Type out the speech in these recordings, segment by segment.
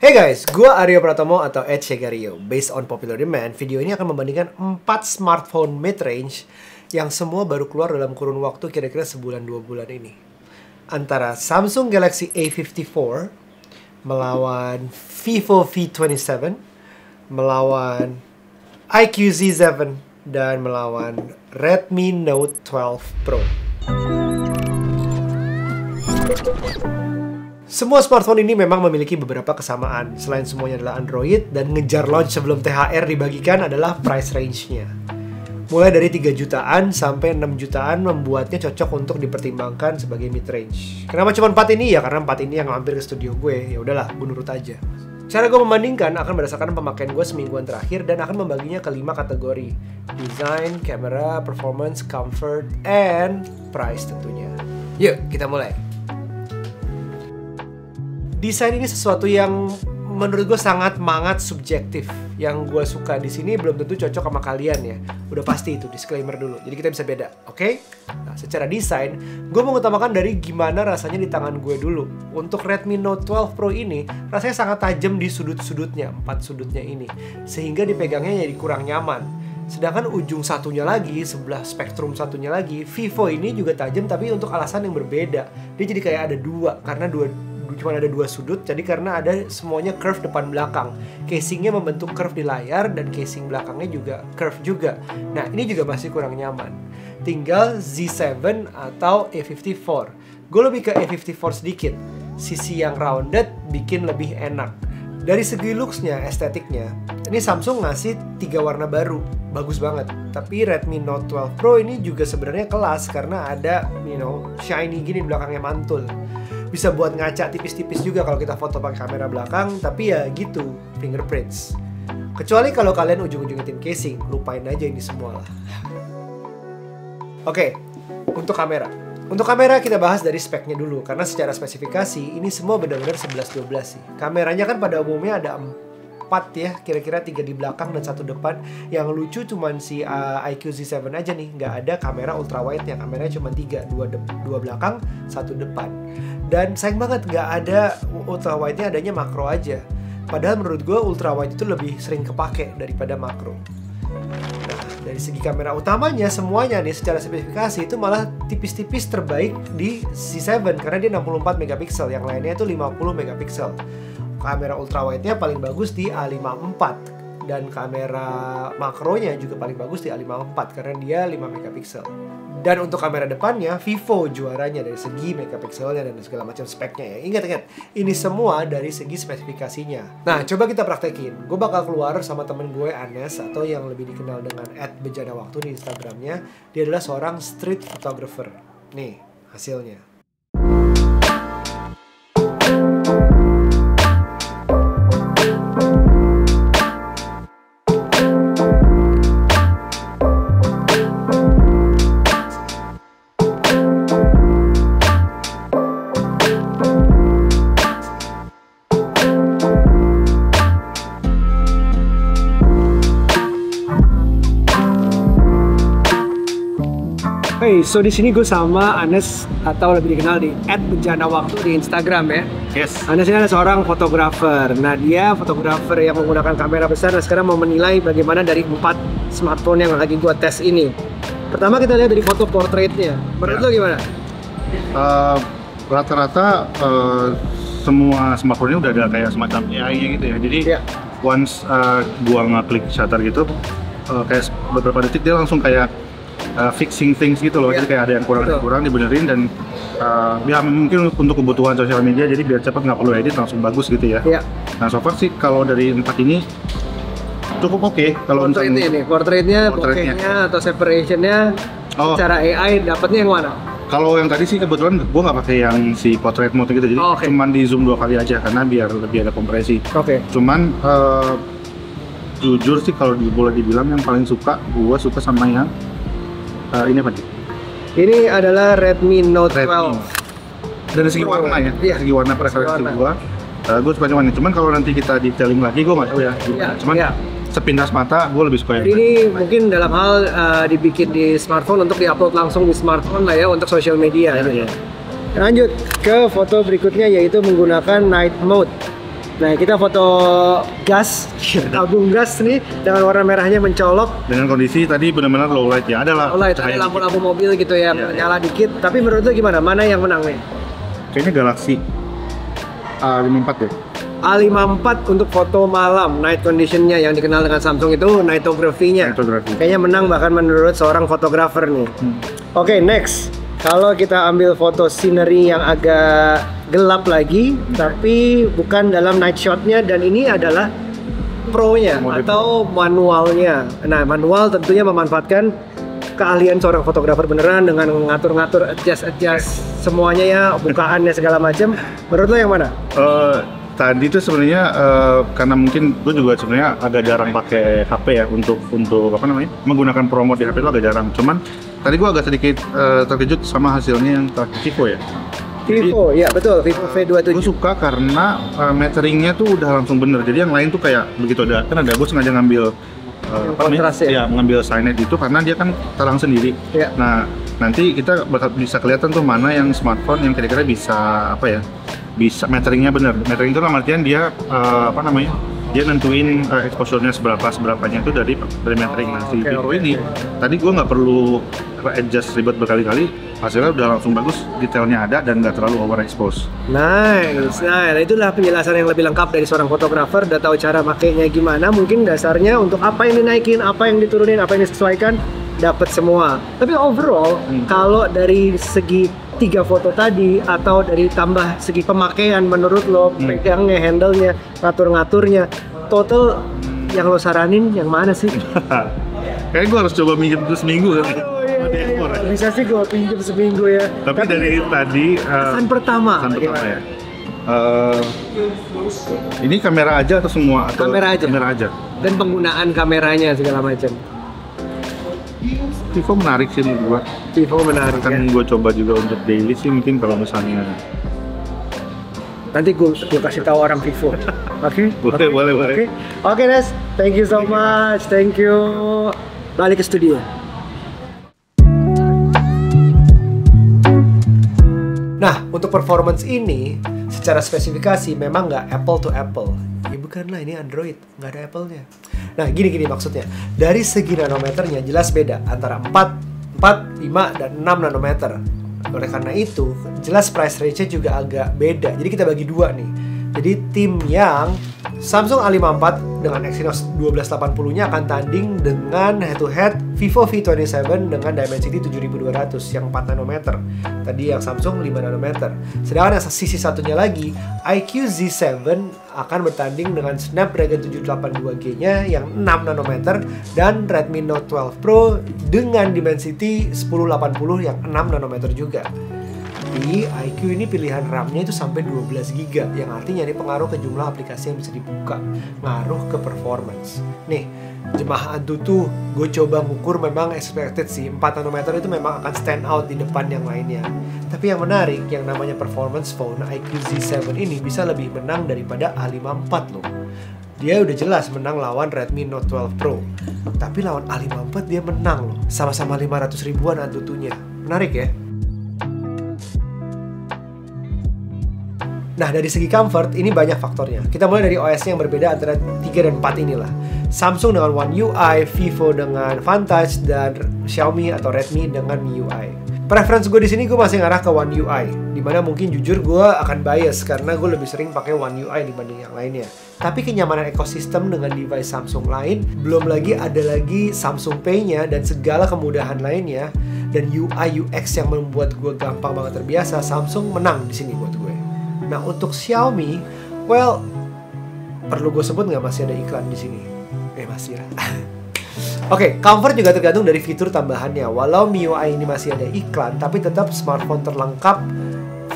Hey guys, gua Aryo Pratomo atau @Shegario. Based on popular demand, video ini akan membandingkan 4 smartphone mid-range yang semua baru keluar dalam kurun waktu kira-kira sebulan 2 bulan ini. Antara Samsung Galaxy A54 melawan Vivo V27, melawan iQOO Z7, dan melawan Redmi Note 12 Pro. Semua smartphone ini memang memiliki beberapa kesamaan. Selain semuanya adalah Android dan ngejar launch sebelum THR dibagikan adalah price range-nya. Mulai dari 3 jutaan sampai 6 jutaan membuatnya cocok untuk dipertimbangkan sebagai mid-range. Kenapa cuma 4 ini? Ya karena 4 ini yang mampir ke studio gue. Ya udahlah, gue nurut aja. Cara gue membandingkan akan berdasarkan pemakaian gue semingguan terakhir dan akan membaginya ke 5 kategori. Design, camera, performance, comfort, and price tentunya. Yuk, kita mulai. Desain ini sesuatu yang menurut gue sangat subjektif. Yang gue suka di sini belum tentu cocok sama kalian ya. Udah pasti itu, disclaimer dulu. Jadi kita bisa beda, oke? Nah, secara desain, gue mengutamakan dari gimana rasanya di tangan gue dulu. Untuk Redmi Note 12 Pro ini, rasanya sangat tajam di sudut-sudutnya, 4 sudutnya ini. Sehingga dipegangnya jadi kurang nyaman. Sedangkan ujung satunya lagi, sebelah spektrum satunya lagi, Vivo ini juga tajam tapi untuk alasan yang berbeda. Dia jadi kayak ada dua, karena cuma ada 2 sudut, jadi karena ada semuanya curve depan belakang. Casingnya membentuk curve di layar dan casing belakangnya juga curve juga. Nah, ini juga masih kurang nyaman. Tinggal Z7 atau A54. Gue lebih ke A54 sedikit. Sisi yang rounded bikin lebih enak. Dari segi looks-nya, estetiknya, ini Samsung ngasih 3 warna baru. Bagus banget. Tapi Redmi Note 12 Pro ini juga sebenarnya kelas karena ada, shiny gini di belakangnya mantul. Bisa buat ngaca tipis-tipis juga kalau kita foto pakai kamera belakang, tapi ya gitu, fingerprints. Kecuali kalau kalian ujung-ujungnya tim casing, lupain aja ini semua lah. Oke, untuk kamera. Untuk kamera kita bahas dari speknya dulu, karena secara spesifikasi ini semua benar-benar 11-12 sih. Kameranya kan pada umumnya ada 4 ya, kira-kira 3 di belakang dan 1 depan. Yang lucu cuman si iQOO Z7 aja nih, nggak ada kamera ultrawide yang kameranya cuma 3, 2 belakang, 1 depan. Dan sayang banget nggak ada ultrawide-nya, adanya makro aja. Padahal menurut gue ultrawide itu lebih sering kepake daripada makro. Nah, dari segi kamera utamanya semuanya nih secara spesifikasi itu malah tipis-tipis terbaik di Z7 karena dia 64 megapiksel, yang lainnya itu 50 megapiksel. Kamera ultrawide-nya paling bagus di A54 dan kamera makronya juga paling bagus di A54 karena dia 5 megapiksel. Dan untuk kamera depannya, Vivo juaranya dari segi megapikselnya dan segala macam speknya ya. Ingat, ini semua dari segi spesifikasinya. Nah, coba kita praktekin. Gue bakal keluar sama temen gue, Anes, atau yang lebih dikenal dengan @bejanawaktu di Instagramnya. Dia adalah seorang street photographer. Nih, hasilnya. Hey, so di sini gue sama Anes atau lebih dikenal di @bejanawaktu di Instagram ya. Yes. Anes ini adalah seorang fotografer. Nah, dia fotografer yang menggunakan kamera besar dan sekarang mau menilai bagaimana dari 4 smartphone yang lagi gue tes ini. Pertama kita lihat dari foto portraitnya. Menurut lo gimana? Rata-rata semua smartphone ini udah ada kayak semacam AI-nya gitu ya. Jadi once gua ngeklik shutter gitu, kayak beberapa detik dia langsung kayak fixing things gitu loh. Jadi kayak ada yang kurang dibenerin dan ya mungkin untuk kebutuhan sosial media, jadi biar cepat nggak perlu edit, langsung bagus gitu ya. Nah, so far sih kalau dari 4 ini cukup oke. Kalau untuk ini portraitnya, bokehnya atau separationnya secara AI dapatnya yang mana? Kalau yang tadi sih kebetulan gue nggak pakai yang si portrait mode gitu, jadi cuman di zoom 2 kali aja karena biar lebih ada kompresi. Cuman jujur sih kalau boleh dibilang yang paling gue suka sama yang ini apa nih? Ini adalah Redmi Note 12. Dari segi warna ya? Iya, segi warna preferensi gue suka yang ini. Cuman kalau nanti kita detailing lagi gue nggak tahu ya. Cuman sepintas mata gue lebih suka yang ini mungkin dalam hal dibikin di smartphone untuk diupload langsung di smartphone lah ya untuk social media. Lanjut ke foto berikutnya yaitu menggunakan night mode. Nah, kita foto gas, tabung gas nih dengan warna merahnya mencolok. Dengan kondisi tadi benar-benar low light ya, ada lah. Low light, ada lampu-lampu mobil gitu ya, nyala dikit. Tapi menurut lo gimana? Mana yang menang nih? Kayaknya Galaxy A54 ya. A54 untuk foto malam, night conditionnya yang dikenal dengan Samsung itu nightography-nya. Kayaknya menang bahkan menurut seorang fotografer nih. Oke, next. Kalau kita ambil foto scenery yang agak gelap lagi, tapi bukan dalam night shot-nya, dan ini adalah pro-nya atau manualnya. Nah, manual tentunya memanfaatkan keahlian seorang fotografer beneran dengan ngatur-ngatur, adjust semuanya ya, bukaannya segala macam. Menurut lo yang mana? Tadi tuh sebenarnya karena mungkin gue juga sebenarnya agak jarang pakai HP ya untuk apa namanya, menggunakan promo di HP itu agak jarang. Cuman tadi gue agak sedikit terkejut sama hasilnya yang Vivo ya. Vivo, ya betul, Vivo V27. Gue suka karena meteringnya tuh udah langsung bener. Jadi yang lain tuh kayak begitu ada, kan ada gue sengaja ngambil kontras ya, mengambil signet itu karena dia kan terang sendiri. Ya. Nah, nanti kita bakal bisa kelihatan tuh mana yang smartphone yang kira-kira bisa apa ya, bisa meteringnya bener. Metering itu dalam artian dia apa namanya, dia nentuin exposure-nya seberapanya itu dari metering. Nah, si Vivo ini tadi gue nggak perlu adjust ribet berkali-kali, hasilnya udah langsung bagus, detailnya ada dan nggak terlalu overexpose. Nice. Nah, itulah penjelasan yang lebih lengkap dari seorang fotografer. Udah tahu cara makainya gimana, mungkin dasarnya untuk apa yang dinaikin, apa yang diturunin, apa yang disesuaikan, dapat semua. Tapi overall, kalau dari segi 3 foto tadi atau dari tambah segi pemakaian, menurut lo pegangnya, handle-nya, ngatur-ngaturnya, total yang lo saranin yang mana sih? Kayaknya gue harus coba minjem itu seminggu kan. Bisa sih gue pinjam seminggu ya. Tapi dari tadi kesan pertama ya. Ini kamera aja atau semua? Atau kamera aja. Dan penggunaan kameranya segala macam. Vivo menarik sih menurut gua. Vivo menarik. Kan gua coba juga untuk daily sih, mungkin kalau misalnya. Nanti gua kasih tahu orang Vivo. Oke? Boleh. Oke, Des. Thank you so much. Thank you. Balik ke studio. Nah, untuk performance ini, secara spesifikasi memang nggak apple to apple. Ya bukanlah, ini Android, nggak ada Apple-nya. Nah, gini maksudnya. Dari segi nanometernya jelas beda antara 4, 5, dan 6 nanometer. Oleh karena itu, jelas price range-nya juga agak beda. Jadi kita bagi dua nih. Jadi tim yang Samsung A54 dengan Exynos 1280-nya akan tanding dengan head-to-head Vivo V27 dengan Dimensity 7200 yang 4 nanometer. Tadi yang Samsung 5 nanometer. Sedangkan yang sisi satunya lagi, iQOO Z7 akan bertanding dengan Snapdragon 782G-nya yang 6 nanometer dan Redmi Note 12 Pro dengan Dimensity 1080 yang 6 nanometer juga. Di iQOO ini pilihan RAM-nya itu sampai 12 GB, yang artinya ini pengaruh ke jumlah aplikasi yang bisa dibuka, ngaruh ke performance. Nih, jemaah Antutu, gue coba ngukur, memang expected sih 4 nanometer itu memang akan stand out di depan yang lainnya. Tapi yang menarik, yang namanya performance phone, iQOO Z7 ini bisa lebih menang daripada A54 loh. Dia udah jelas menang lawan Redmi Note 12 Pro, tapi lawan A54 dia menang loh, sama-sama 500 ribuan Antutunya. Menarik ya? Nah, dari segi comfort, ini banyak faktornya. Kita mulai dari OS-nya yang berbeda antara 3 dan 4 inilah. Samsung dengan One UI, Vivo dengan Vantage, dan Xiaomi atau Redmi dengan MIUI. Preference gue di sini gue masih ngarah ke One UI, dimana mungkin jujur gue akan bias karena gue lebih sering pakai One UI dibanding yang lainnya. Tapi kenyamanan ekosistem dengan device Samsung lain, belum lagi ada lagi Samsung Pay-nya dan segala kemudahan lainnya, dan UI UX yang membuat gue gampang banget terbiasa, Samsung menang di sini buat gue. Nah, untuk Xiaomi, well, perlu gue sebut nggak masih ada iklan di sini? Masih ya. Oke, comfort juga tergantung dari fitur tambahannya. Walau MIUI ini masih ada iklan, tapi tetap smartphone terlengkap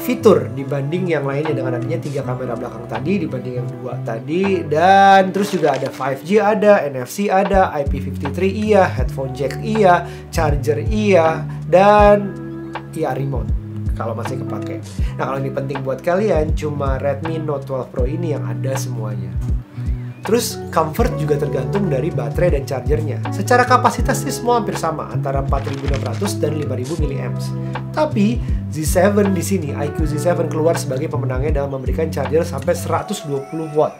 fitur dibanding yang lainnya, dengan adanya 3 kamera belakang tadi dibanding yang 2 tadi, dan terus juga ada 5G ada, NFC ada, IP53 iya, headphone jack iya, charger iya, dan iya remote kalau masih kepake. Nah, kalau ini penting buat kalian, cuma Redmi Note 12 Pro ini yang ada semuanya. Terus comfort juga tergantung dari baterai dan chargernya. Secara kapasitas sih semua hampir sama, antara 4600 dan 5000 mAh. Tapi Z7 di sini, iQOO Z7 keluar sebagai pemenangnya dalam memberikan charger sampai 120 watt.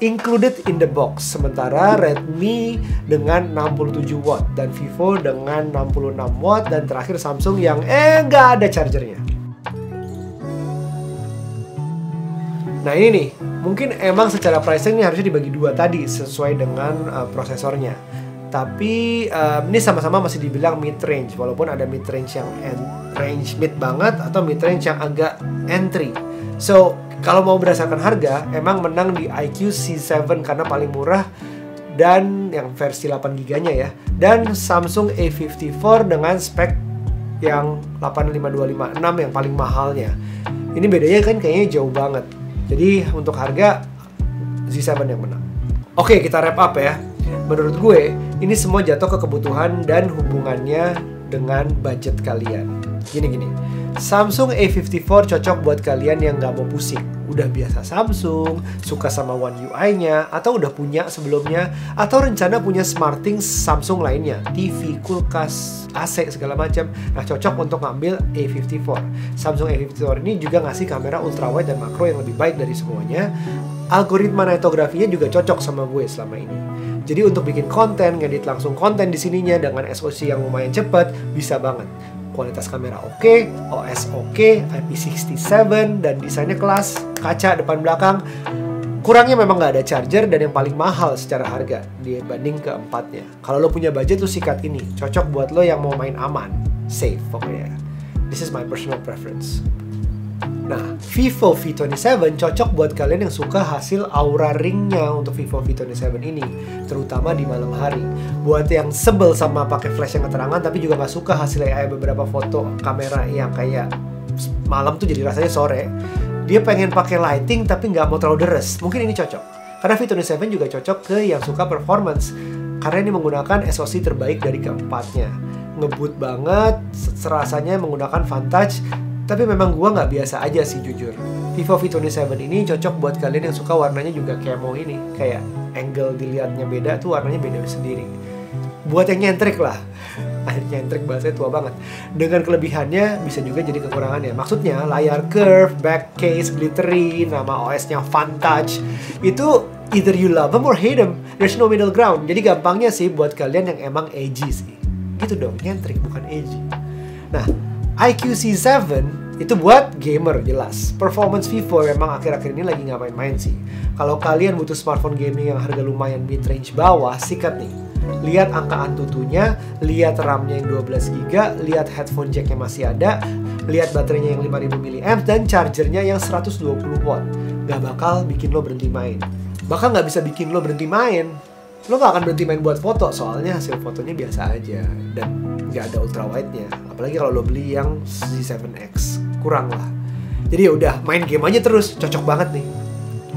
Included in the box. Sementara Redmi dengan 67 watt dan Vivo dengan 66 watt dan terakhir Samsung yang nggak ada chargernya. Nah ini nih, mungkin emang secara pricing ini harusnya dibagi dua tadi sesuai dengan prosesornya. Tapi ini sama-sama masih dibilang mid range, walaupun ada mid range yang range mid banget atau mid range yang agak entry. So kalau mau berdasarkan harga, emang menang di iQOO C7 karena paling murah dan yang versi 8 GB-nya ya. Dan Samsung A54 dengan spek yang 85256 yang paling mahalnya. Ini bedanya kan kayaknya jauh banget. Jadi untuk harga Z7 yang menang. Oke, kita wrap up ya. Menurut gue, ini semua jatuh ke kebutuhan dan hubungannya dengan budget kalian. Gini. Samsung A54 cocok buat kalian yang nggak mau pusing. Udah biasa Samsung, suka sama One UI-nya, atau udah punya sebelumnya, atau rencana punya SmartThings Samsung lainnya, TV, kulkas, AC, segala macam. Nah, cocok untuk ngambil A54. Samsung A54 ini juga ngasih kamera ultrawide dan makro yang lebih baik dari semuanya. Algoritma nitografinya juga cocok sama gue selama ini. Jadi untuk bikin konten, ngedit langsung konten di sininya dengan SoC yang lumayan cepat, bisa banget. Kualitas kamera oke, OS oke, IP67 dan desainnya kelas, kaca depan belakang. Kurangnya memang nggak ada charger dan yang paling mahal secara harga dibanding keempatnya. Kalau lo punya budget, lo sikat ini. Cocok buat lo yang mau main aman, safe pokoknya. This is my personal preference. Nah, Vivo V27 cocok buat kalian yang suka hasil Aura Ring-nya untuk Vivo V27 ini, terutama di malam hari. Buat yang sebel sama pakai flash yang keterangan tapi juga nggak suka hasil AI beberapa foto kamera yang kayak malam tuh jadi rasanya sore. Dia pengen pakai lighting tapi nggak mau terlalu deres. Mungkin ini cocok. Karena V27 juga cocok ke yang suka performance. Karena ini menggunakan SoC terbaik dari keempatnya. Ngebut banget, serasanya menggunakan Vantage. Tapi memang gua nggak biasa aja sih jujur. Vivo V27 ini cocok buat kalian yang suka warnanya juga camo ini. Kayak angle dilihatnya beda tuh warnanya beda sendiri. Buat yang nyentrik lah. Nyentrik bahasanya tua banget. Dengan kelebihannya bisa juga jadi kekurangannya. Maksudnya layar curve, back case, glittery, nama OS-nya Vantage. Itu either you love them or hate them. There's no middle ground. Jadi gampangnya sih buat kalian yang emang edgy sih. Gitu dong, nyentrik bukan edgy. Nah, iQOO C7 itu buat gamer jelas. Performance Vivo memang akhir-akhir ini lagi nggak main-main sih. Kalau kalian butuh smartphone gaming yang harga lumayan mid-range bawah, sikat nih. Lihat angka Antutunya, lihat RAM-nya yang 12GB, lihat headphone jack-nya masih ada, lihat baterainya yang 5000 mAh dan chargernya yang 120 watt. Gak bakal bikin lo berhenti main. Bahkan nggak bisa bikin lo berhenti main. Lo gak akan berhenti main buat foto, soalnya hasil fotonya biasa aja dan nggak ada ultrawide-nya. Apalagi kalau lo beli yang Z7X, kurang lah. Jadi ya udah, main game aja terus, cocok banget nih.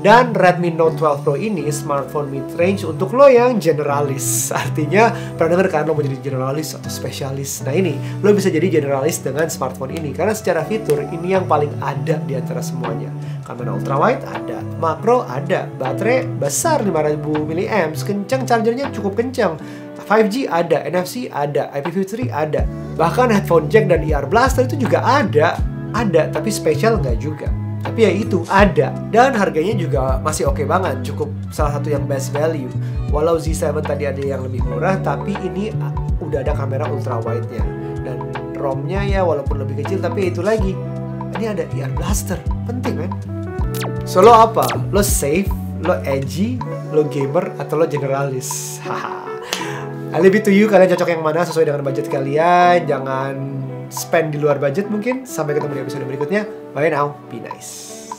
Dan Redmi Note 12 Pro ini smartphone mid-range untuk lo yang generalis. Artinya, pernah denger kan lo mau jadi generalis atau spesialis? Nah ini, lo bisa jadi generalis dengan smartphone ini. Karena secara fitur, ini yang paling ada di antara semuanya. Kamera ultrawide ada, makro ada, baterai besar 5000 mAh, kencang, chargernya cukup kencang. 5G ada, NFC ada, IP53 ada. Bahkan headphone jack dan ear blaster itu juga ada, tapi spesial nggak juga. Tapi ya itu, ada. Dan harganya juga masih oke banget, cukup salah satu yang best value. Walau Z7 tadi ada yang lebih murah, tapi ini udah ada kamera ultrawide-nya. Dan ROM-nya ya walaupun lebih kecil, tapi itu lagi. Ini ada ear blaster, penting kan? So lo apa? Lo safe, lo edgy, lo gamer, atau lo generalis? Haha. I leave it to you, kalian cocok yang mana sesuai dengan budget kalian. Jangan spend di luar budget mungkin. Sampai ketemu di episode berikutnya. Bye now, be nice.